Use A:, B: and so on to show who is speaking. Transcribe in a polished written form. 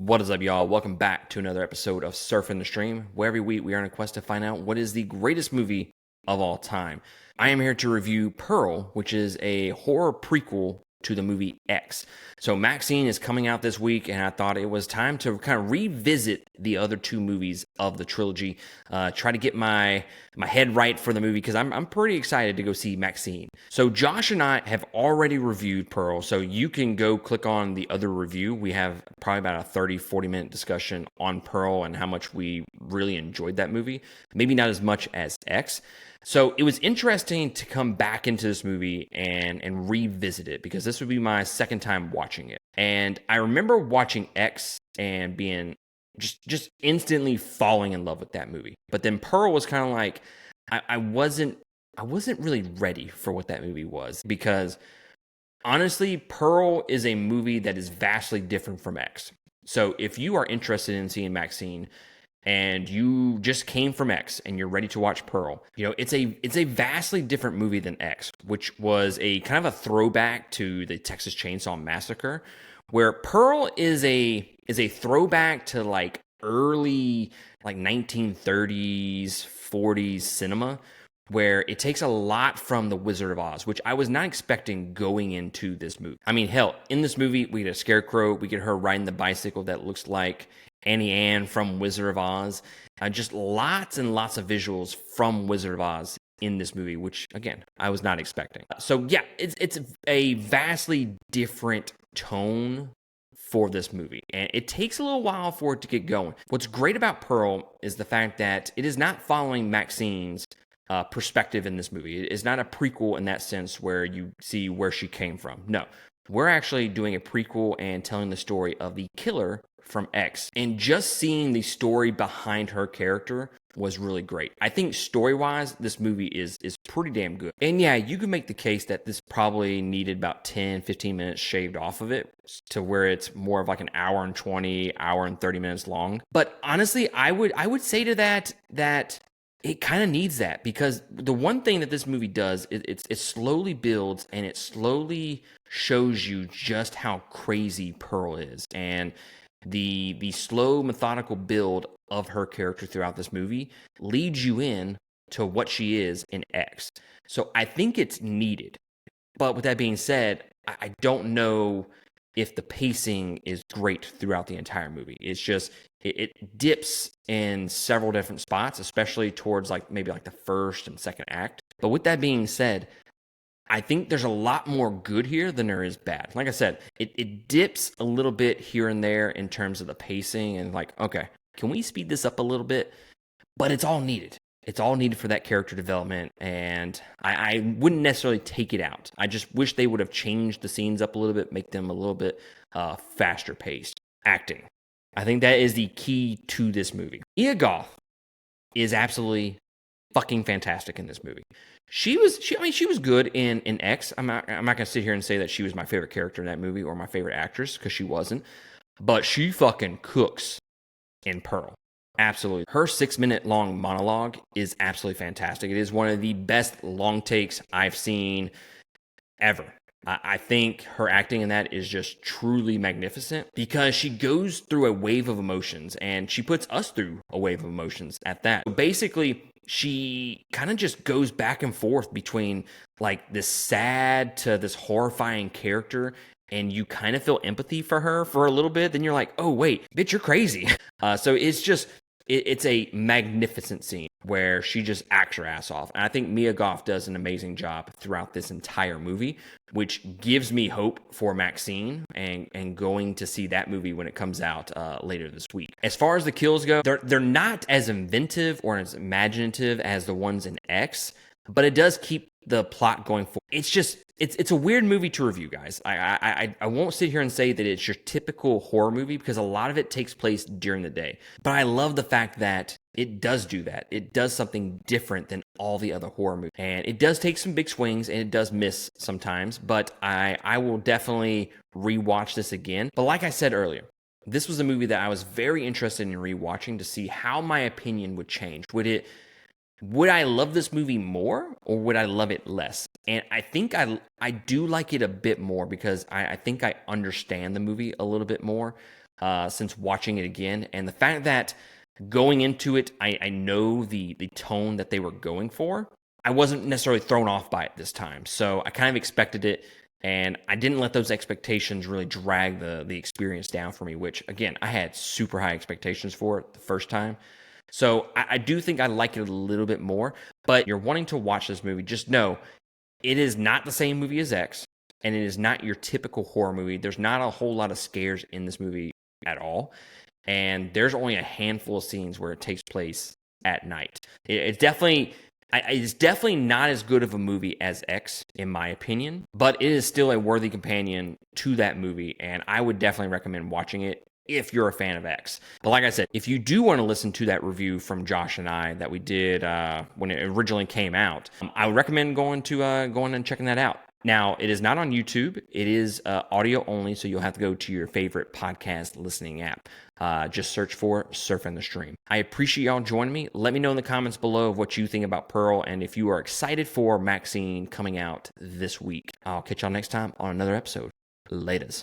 A: What is up, y'all? Welcome back to another episode of Surfing the Stream, where every week we are on a quest to find out what is the greatest movie of all time. I am here to review Pearl, which is a horror prequel to the movie X. So Maxine is coming out this week, and I thought it was time to kind of revisit the other two movies of the trilogy, try to get my head right for the movie, because I'm pretty excited to go see Maxine. So Josh and I have already reviewed Pearl, so you can go click on the other review. We have probably about a 30-40 minute discussion on Pearl and how much we really enjoyed that movie. Maybe not as much as X. So it was interesting to come back into this movie and revisit it, because this would be my second time watching it. And I remember watching X and being just instantly falling in love with that movie. But then Pearl was kind of like, I wasn't really ready for what that movie was, because honestly, Pearl is a movie that is vastly different from X. So if you are interested in seeing Maxine and you just came from X and you're ready to watch Pearl, it's a vastly different movie than X, which was a kind of a throwback to the Texas Chainsaw Massacre, where Pearl is a throwback to like early 1930s, 40s cinema, where it takes a lot from The Wizard of Oz, which I was not expecting going into this movie. I mean, hell, in this movie, we get a scarecrow, we get her riding the bicycle that looks like Annie Ann from Wizard of Oz. Just lots and lots of visuals from Wizard of Oz in this movie, which, again, I was not expecting. So, yeah, it's a vastly different tone for this movie, and it takes a little while for it to get going. What's great about Pearl is the fact that it is not following Maxine's perspective in this movie. It is not a prequel in that sense where you see where she came from. No, we're actually doing a prequel and telling the story of the killer from X. And just seeing the story behind her character was really great. I think story-wise, this movie is pretty damn good. And yeah, you can make the case that this probably needed about 10, 15 minutes shaved off of it to where it's more of like an hour and 20, hour and 30 minutes long. But honestly, I would say to that it kind of needs that, because the one thing that this movie does, it slowly builds and it slowly shows you just how crazy Pearl is. And the slow, methodical build of her character throughout this movie leads you in to what she is in X. So I think it's needed. But with that being said, I don't know if the pacing is great throughout the entire movie. It's just, it dips in several different spots, especially towards maybe the first and second act. But with that being said, I think there's a lot more good here than there is bad. Like I said, it dips a little bit here and there in terms of the pacing, and okay, can we speed this up a little bit? But it's all needed. It's all needed for that character development, and I wouldn't necessarily take it out. I just wish they would have changed the scenes up a little bit, make them a little bit faster paced. Acting. I think that is the key to this movie. Mia Goth is absolutely fucking fantastic in this movie. She was good in X. I'm not gonna sit here and say that she was my favorite character in that movie or my favorite actress, because she wasn't. But she fucking cooks in Pearl. Absolutely. Her 6-minute long monologue is absolutely fantastic. It is one of the best long takes I've seen ever. I think her acting in that is just truly magnificent, because she goes through a wave of emotions, and she puts us through a wave of emotions at that. Basically, she kind of just goes back and forth between this sad to this horrifying character, and you kind of feel empathy for her for a little bit. Then you're like, oh wait, bitch, you're crazy. So it's just, it's a magnificent scene where she just acts her ass off. And I think Mia Goth does an amazing job throughout this entire movie, which gives me hope for Maxine and going to see that movie when it comes out later this week. As far as the kills go, they're not as inventive or as imaginative as the ones in X, but it does keep the plot going forward. It's just, it's a weird movie to review, guys. I won't sit here and say that it's your typical horror movie, because a lot of it takes place during the day. But I love the fact that it does do that. It does something different than all the other horror movies. And it does take some big swings, and it does miss sometimes. But I will definitely rewatch this again. But like I said earlier, this was a movie that I was very interested in rewatching to see how my opinion would change. Would I love this movie more, or would I love it less? And I think I do like it a bit more, because I think I understand the movie a little bit more. since watching it again. And the fact that going into it, I know the tone that they were going for. I wasn't necessarily thrown off by it this time. So I kind of expected it, and I didn't let those expectations really drag the experience down for me, which, again, I had super high expectations for it the first time. So I do think I like it a little bit more. But you're wanting to watch this movie, just know it is not the same movie as X, and it is not your typical horror movie. There's not a whole lot of scares in this movie at all. And there's only a handful of scenes where it takes place at night. It's definitely not as good of a movie as X, in my opinion, but it is still a worthy companion to that movie, and I would definitely recommend watching it if you're a fan of X. But like I said, if you do want to listen to that review from Josh and I that we did when it originally came out, I would recommend going and checking that out. Now, it is not on YouTube. It is audio only, so you'll have to go to your favorite podcast listening app. Just search for Surfing the Stream. I appreciate y'all joining me. Let me know in the comments below of what you think about Pearl and if you are excited for Maxine coming out this week. I'll catch y'all next time on another episode. Laters.